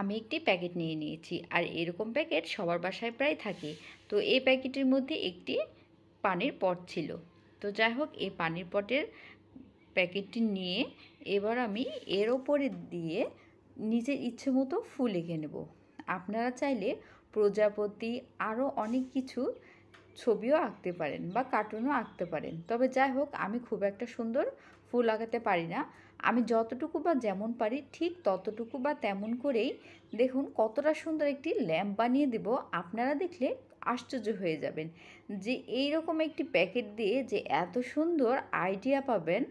আমি একটি প্যাকেট নিয়ে নিয়েছি, আর এরকম প্যাকেট সবার বাসায় প্রায় থাকে। তো এই প্যাকেটের মধ্যে একটি পানির পট ছিল। তো যাই হোক, এই পানির পটের প্যাকেটটি নিয়ে এবার আমি এর ওপরে দিয়ে নিজের ইচ্ছে মতো ফুল এঁকে নেব। আপনারা চাইলে প্রজাপতি আরও অনেক কিছু ছবিও আঁকতে পারেন বা কার্টুনও আঁকতে পারেন। তবে যাই হোক, আমি খুব একটা সুন্দর ফুল আঁকাতে পারি না। আমি যতটুকু বা যেমন পারি ঠিক ততটুকু বা তেমন করেই দেখুন কতটা সুন্দর একটি ল্যাম্প বানিয়ে দেব। আপনারা দেখলে আশ্চর্য হয়ে যাবেন যে এই রকম একটি প্যাকেট দিয়ে যে এত সুন্দর আইডিয়া পাবেন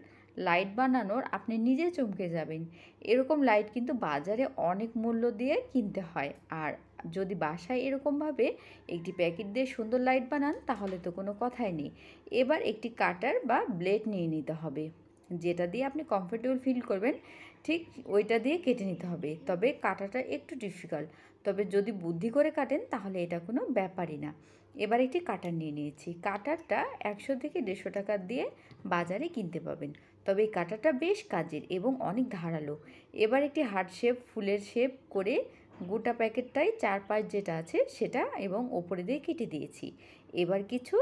লাইট বানানোর, আপনি নিজে চমকে যাবেন। এরকম লাইট কিন্তু বাজারে অনেক মূল্য দিয়ে কিনতে হয়, আর যদি বাসায় এরকমভাবে একটি প্যাকেট দিয়ে সুন্দর লাইট বানান তাহলে তো কোনো কথাই নেই। এবার একটি কাটার বা ব্লেড নিয়ে নিতে হবে, যেটা দিয়ে আপনি কমফোর্টেবল ফিল করবেন ঠিক ওইটা দিয়ে কেটে নিতে হবে। তবে কাটাটা একটু ডিফিকাল্ট, তবে যদি বুদ্ধি করে কাটেন তাহলে এটা কোনো ব্যাপারই না। এবার একটি কাটার নিয়ে নিয়েছি। কাটারটা 100 থেকে 150 টাকা দিয়ে বাজারে কিনতে পাবেন। তবে এই কাটারটা বেশ কাজের এবং অনেক ধারালো। এবার একটি হার্ট শেপ ফুলের শেপ করে গোটা প্যাকেটটাই চারপাশ যেটা আছে সেটা এবং ওপরে দিয়ে কেটে দিয়েছি। এবার কিছু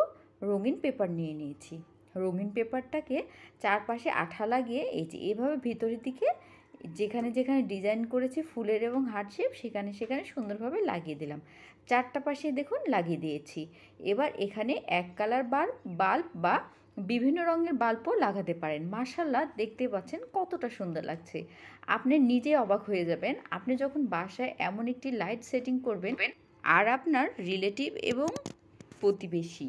রঙিন পেপার নিয়ে নিয়েছি। রঙিন পেপারটাকে চারপাশে আঠা লাগিয়ে এই যে এভাবে ভিতরের দিকে যেখানে যেখানে ডিজাইন করেছি ফুলের এবং হার্ট শেপ সেখানে সেখানে সুন্দরভাবে লাগিয়ে দিলাম। চারটা পাশে দেখুন লাগিয়ে দিয়েছি। এবার এখানে এক কালার বাল্ব বা বিভিন্ন রঙের বাল্বও লাগাতে পারেন। মাশাআল্লাহ, দেখতে পাচ্ছেন কতটা সুন্দর লাগছে। আপনি নিজে অবাক হয়ে যাবেন আপনি যখন বাসায় এমন একটি লাইট সেটিং করবেন, আর আপনার রিলেটিভ এবং প্রতিবেশী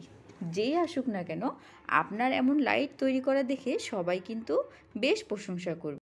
যেই আসুক না কেন আপনার এমন লাইট তৈরি করা দেখে সবাই কিন্তু বেশ প্রশংসা করবে।